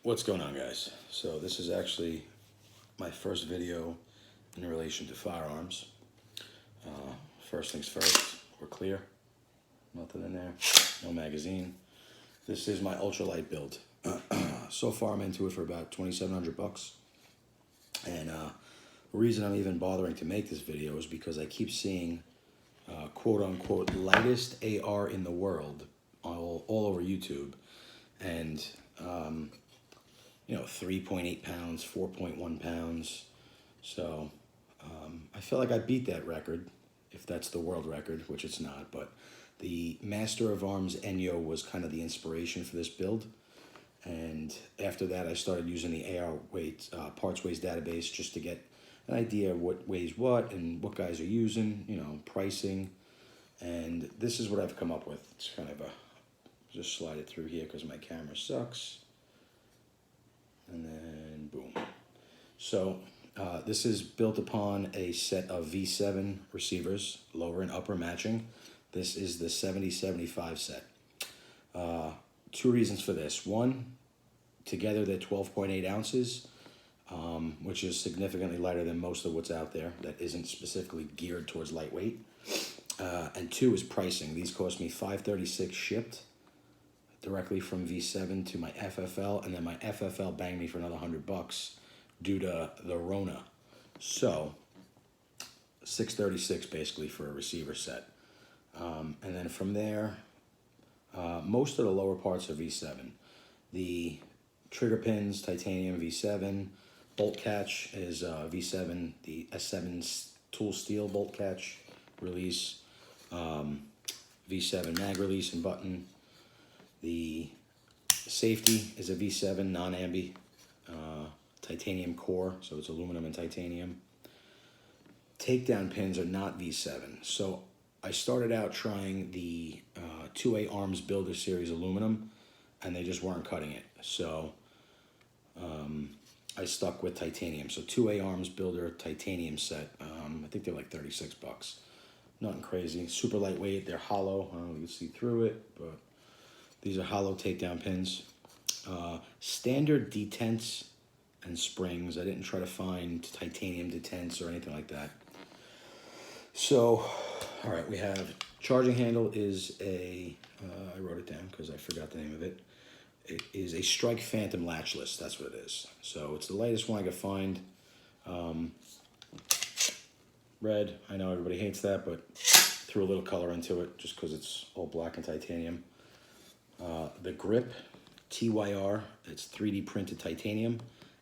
What's going on, guys? So this is actually my first video in relation to firearms. First things first, we're clear. Nothing in there, no magazine. This is my ultralight build. So far I'm into it for about 2,700 bucks. And the reason I'm even bothering to make this video is because I keep seeing quote unquote lightest AR in the world all over YouTube. And 3.8 pounds, 4.1 pounds. So I feel like I beat that record, if that's the world record, which it's not. But the Master of Arms Enyo was kind of the inspiration for this build. And after that, I started using the AR weight, parts weights database just to get an idea of what weighs what and what guys are using, pricing. And this is what I've come up with. It's kind of just slide it through here because my camera sucks. And then boom. So this is built upon a set of V7 receivers, lower and upper matching. This is the 70-75 set. Two reasons for this. One, together they're 12.8 ounces, which is significantly lighter than most of what's out there that isn't specifically geared towards lightweight. And two is pricing. These cost me $536 shipped directly from V7 to my FFL, and then my FFL banged me for another $100 due to the Rona. So $636 basically for a receiver set. And then from there, most of the lower parts are V7. The trigger pins, titanium V7. Bolt catch is V7. The S7 tool steel bolt catch release. V7 mag release and button. The safety is a V7 non-ambi titanium core, so it's aluminum and titanium. Takedown pins are not V7. So I started out trying the 2A Arms Builder Series aluminum, and they just weren't cutting it. So I stuck with titanium. So 2A Arms Builder titanium set. I think they're like 36 bucks. Nothing crazy. Super lightweight. They're hollow. I don't know if you can see through it, but these are hollow takedown pins. Standard detents and springs. I didn't try to find titanium detents or anything like that. So, all right, we have charging handle is I wrote it down because I forgot the name of it. It is a Strike Phantom latchless. That's what it is. So it's the lightest one I could find. Red. I know everybody hates that, but threw a little color into it just because it's all black and titanium. The grip, TYR, it's 3D printed titanium.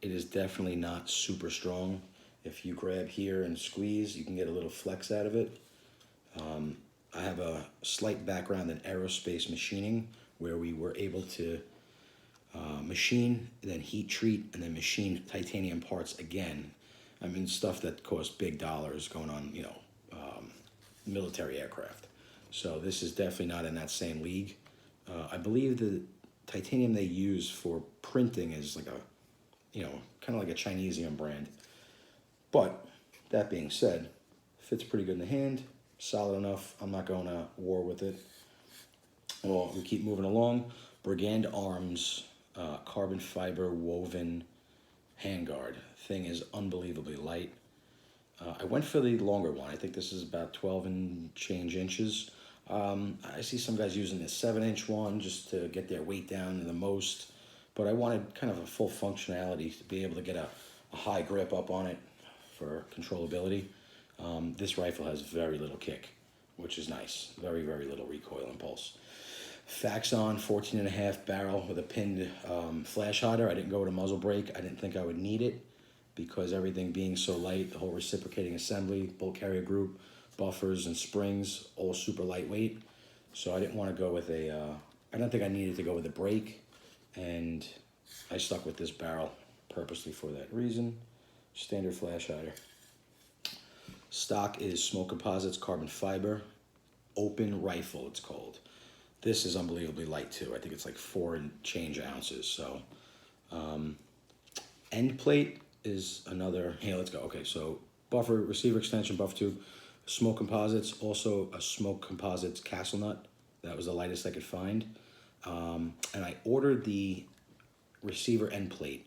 It is definitely not super strong. If you grab here and squeeze, you can get a little flex out of it. I have a slight background in aerospace machining where we were able to machine, then heat treat, and then machine titanium parts again. I mean, stuff that costs big dollars going on, military aircraft. So this is definitely not in that same league. I believe the titanium they use for printing is like kind of like a Chinesium brand. But that being said, fits pretty good in the hand, solid enough. I'm not going to war with it. Well, we keep moving along. Brigand Arms carbon fiber woven handguard. Thing is unbelievably light. I went for the longer one. I think this is about 12 and change inches. I see some guys using this 7-inch one just to get their weight down the most, but I wanted kind of a full functionality to be able to get a high grip up on it for controllability. This rifle has very little kick, which is nice. Very, very little recoil impulse. Faxon 14.5 barrel with a pinned flash hider. I didn't go with a muzzle brake. I didn't think I would need it because everything being so light, the whole reciprocating assembly, bolt carrier group, buffers and springs, all super lightweight. So I didn't want to go with I don't think I needed to go with a brake, and I stuck with this barrel purposely for that reason. Standard flash hider. Stock is Smoke Composites carbon fiber, open rifle it's called. This is unbelievably light too. I think it's like 4 and change ounces. So end plate is another, hey, let's go. Okay, so buffer, receiver extension, buff tube, Smoke Composites, also a Smoke Composites castle nut. That was the lightest I could find. And I ordered the receiver end plate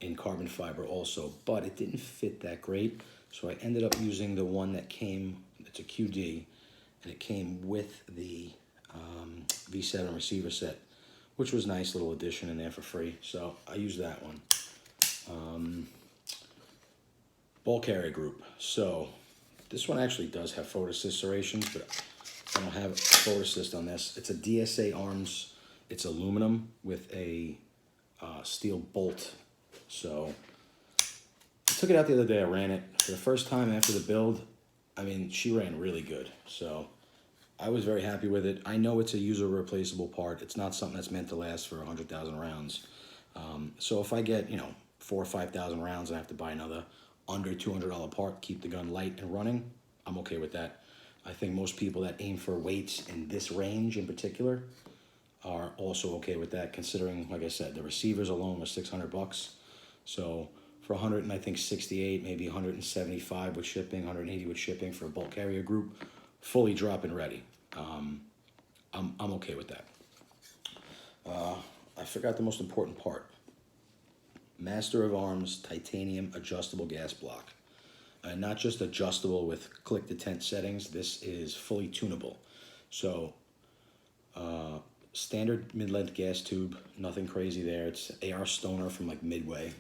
in carbon fiber also, but it didn't fit that great. So I ended up using the one that came, it's a QD, and it came with the V7 receiver set, which was a nice little addition in there for free. So I used that one. Ball carrier group. So this one actually does have photo-assist serrations, but I don't have photo-assist on this. It's a DSA arms. It's aluminum with a steel bolt. So I took it out the other day. I ran it for the first time after the build. I mean, she ran really good. So I was very happy with it. I know it's a user replaceable part. It's not something that's meant to last for 100,000 rounds. So if I get, 4,000 or 5,000 rounds and I have to buy another under $200 part, keep the gun light and running, I'm okay with that. I think most people that aim for weights in this range in particular are also okay with that, considering, like I said, the receivers alone was $600. So for 100 and I think 68, maybe 175 with shipping, 180 with shipping for a bulk carrier group, fully drop and ready. I'm okay with that. I forgot the most important part. Master of Arms titanium adjustable gas block. Not just adjustable with click detent settings. This is fully tunable. So standard mid-length gas tube, nothing crazy there. It's AR Stoner from like Midway.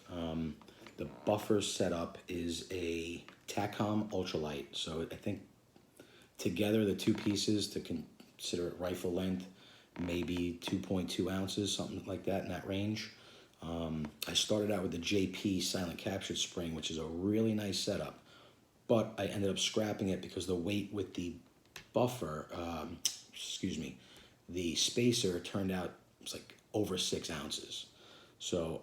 The buffer setup is a Taccom ultralight. So I think together the two pieces, to consider it rifle length, maybe 2.2 ounces, something like that in that range. I started out with the JP silent captured spring, which is a really nice setup, but I ended up scrapping it because the weight with the buffer, the spacer turned out it was like over 6 ounces. So,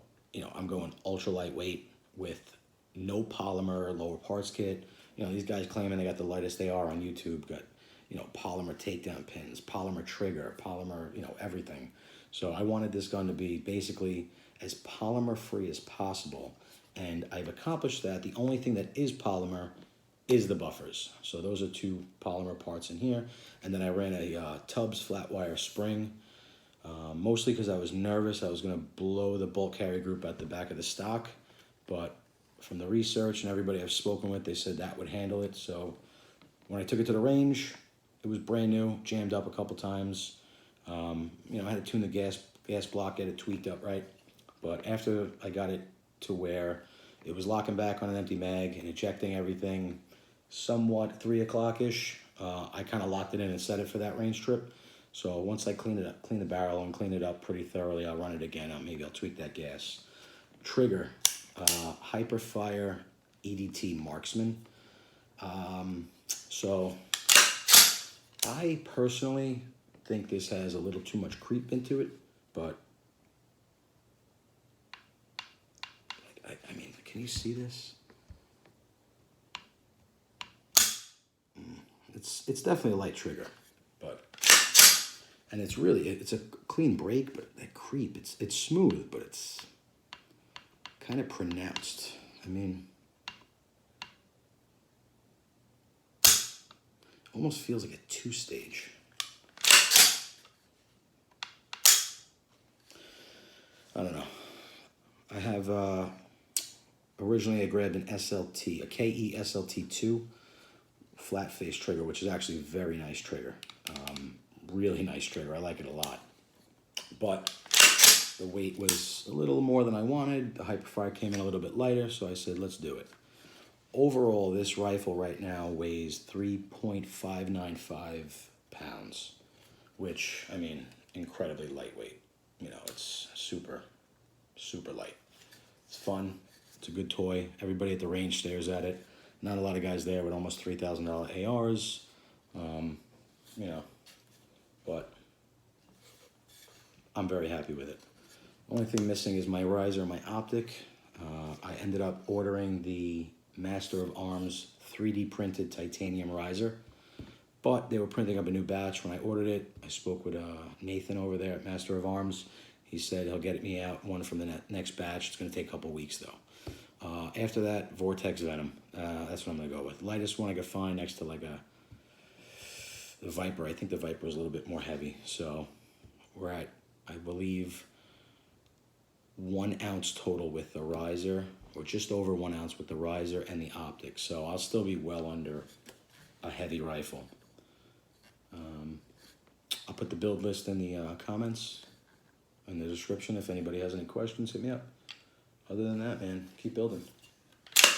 I'm going ultra lightweight with no polymer, lower parts kit. These guys claiming they got the lightest they are on YouTube, got, polymer takedown pins, polymer trigger, polymer, everything. So I wanted this gun to be basically as polymer free as possible, and I've accomplished that. The only thing that is polymer is the buffers. So those are two polymer parts in here, and then I ran a Tubbs flat wire spring, mostly because I was nervous I was going to blow the bulk carrier group at the back of the stock, but from the research and everybody I've spoken with, they said that would handle it. So when I took it to the range, it was brand new, jammed up a couple times. I had to tune the gas block, get it tweaked up right. But after I got it to where it was locking back on an empty mag and ejecting everything somewhat 3 o'clock-ish, I kind of locked it in and set it for that range trip. So once I clean the barrel and clean it up pretty thoroughly, I'll run it again. Maybe I'll tweak that gas. Trigger, Hiperfire EDT Marksman. So I personally think this has a little too much creep into it, but I mean, can you see this? It's definitely a light trigger, but, and it's a clean break, but that creep, it's smooth, but it's kind of pronounced. I mean, almost feels like a 2-stage. I don't know. I have, originally I grabbed an SLT, a KE SLT2 flat face trigger, which is actually a very nice trigger. Really nice trigger. I like it a lot. But the weight was a little more than I wanted. The Hyperfire came in a little bit lighter, so I said, let's do it. Overall, this rifle right now weighs 3.595 pounds, which, I mean, incredibly lightweight. It's super, super light. It's fun. It's a good toy. Everybody at the range stares at it. Not a lot of guys there with almost $3,000 ARs. But I'm very happy with it. Only thing missing is my riser, my optic. I ended up ordering the Master of Arms 3D printed titanium riser, but they were printing up a new batch when I ordered it. I spoke with Nathan over there at Master of Arms. He said he'll get me out one from the next batch. It's going to take a couple weeks though. After that, Vortex Venom. That's what I'm going to go with. Lightest one I could find next to like the Viper. I think the Viper is a little bit more heavy. So we're at, I believe, 1 ounce total with the riser, or just over 1 ounce with the riser and the optic. So I'll still be well under a heavy rifle. I'll put the build list in the comments, in the description. If anybody has any questions, hit me up. Other than that, man, keep building.